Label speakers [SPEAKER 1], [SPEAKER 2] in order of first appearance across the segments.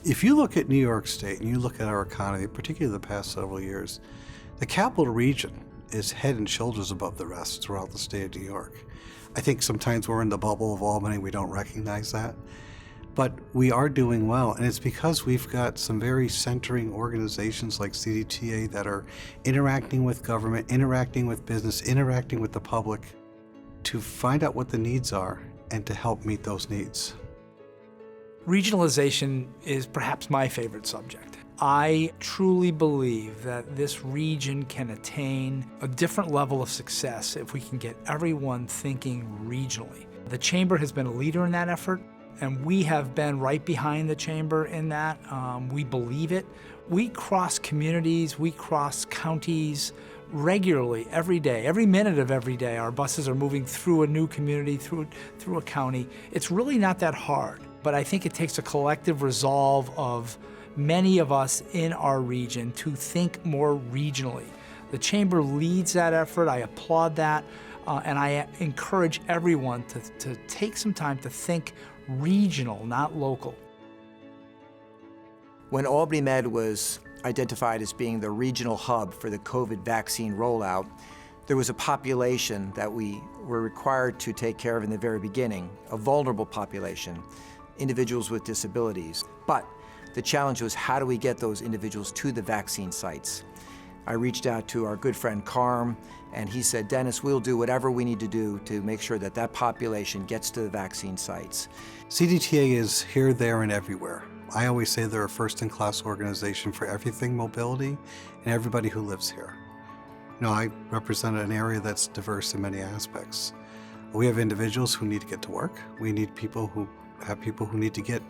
[SPEAKER 1] If you look at New York State and you look at our economy, particularly the past several years, the capital region is head and shoulders above the rest throughout the state of New York. I think sometimes we're in the bubble of Albany, we don't recognize that. But we are doing well, and it's because we've got some very centering organizations like CDTA that are interacting with government, interacting with business, interacting with the public to find out what the needs are and to help meet those needs.
[SPEAKER 2] Regionalization is perhaps my favorite subject. I truly believe that this region can attain a different level of success if we can get everyone thinking regionally. The Chamber has been a leader in that effort, and we have been right behind the Chamber in that. We believe it. We cross communities, we cross counties regularly, every day, every minute of every day. Our buses are moving through a new community, through a county. It's really not that hard, but I think it takes a collective resolve of many of us in our region to think more regionally. The Chamber leads that effort. I applaud that, and I encourage everyone to take some time to think regional, not local.
[SPEAKER 3] When Albany Med was identified as being the regional hub for the COVID vaccine rollout, there was a population that we were required to take care of in the very beginning, a vulnerable population, individuals with disabilities. But the challenge was, how do we get those individuals to the vaccine sites? I reached out to our good friend Carm, and he said, Dennis, we'll do whatever we need to do to make sure that that population gets to the vaccine sites.
[SPEAKER 1] CDTA is here, there, and everywhere. I always say they're a first-in-class organization for everything mobility and everybody who lives here. You know, I represent an area that's diverse in many aspects. We have individuals who need to get to work. We need people who need to get,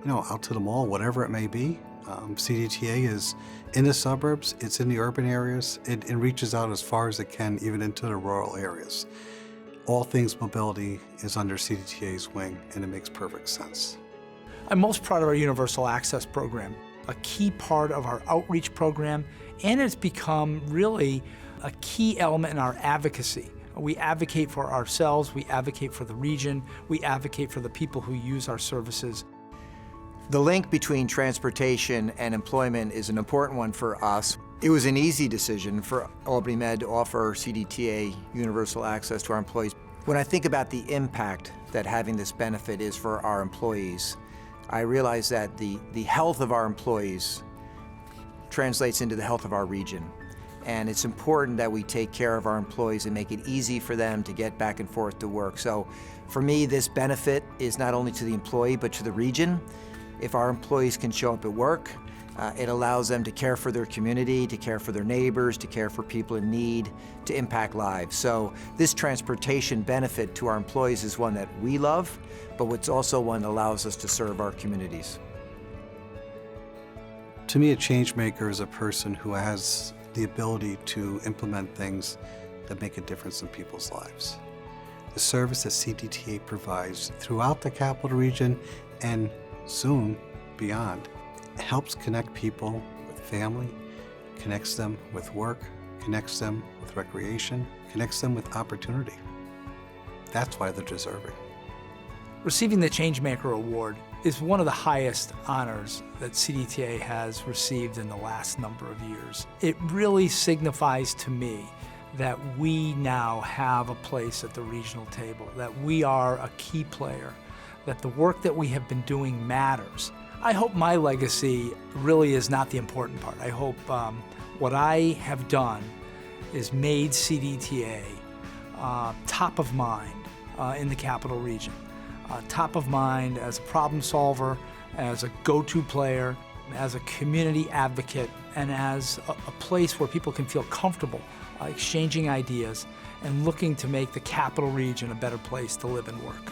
[SPEAKER 1] out to the mall, whatever it may be. CDTA is in the suburbs, it's in the urban areas, it reaches out as far as it can, even into the rural areas. All things mobility is under CDTA's wing, and it makes perfect sense.
[SPEAKER 2] I'm most proud of our Universal Access program, a key part of our outreach program, and it's become really a key element in our advocacy. We advocate for ourselves, we advocate for the region, we advocate for the people who use our services.
[SPEAKER 3] The link between transportation and employment is an important one for us. It was an easy decision for Albany Med to offer CDTA universal access to our employees. When I think about the impact that having this benefit is for our employees, I realize that the health of our employees translates into the health of our region. And it's important that we take care of our employees and make it easy for them to get back and forth to work. So for me, this benefit is not only to the employee, but to the region. If our employees can show up at work, it allows them to care for their community, to care for their neighbors, to care for people in need, to impact lives. So this transportation benefit to our employees is one that we love, but it's also one that allows us to serve our communities.
[SPEAKER 1] To me, a ChangeMaker is a person who has the ability to implement things that make a difference in people's lives. The service that CDTA provides throughout the capital region and soon beyond helps connect people with family, connects them with work, connects them with recreation, connects them with opportunity. That's why they're deserving.
[SPEAKER 2] Receiving the ChangeMaker Award is one of the highest honors that CDTA has received in the last number of years. It really signifies to me that we now have a place at the regional table, that we are a key player, that the work that we have been doing matters. I hope my legacy really is not the important part. I hope what I have done is made CDTA top of mind in the capital region. Top of mind as a problem solver, as a go-to player, as a community advocate, and as a place where people can feel comfortable exchanging ideas and looking to make the capital region a better place to live and work.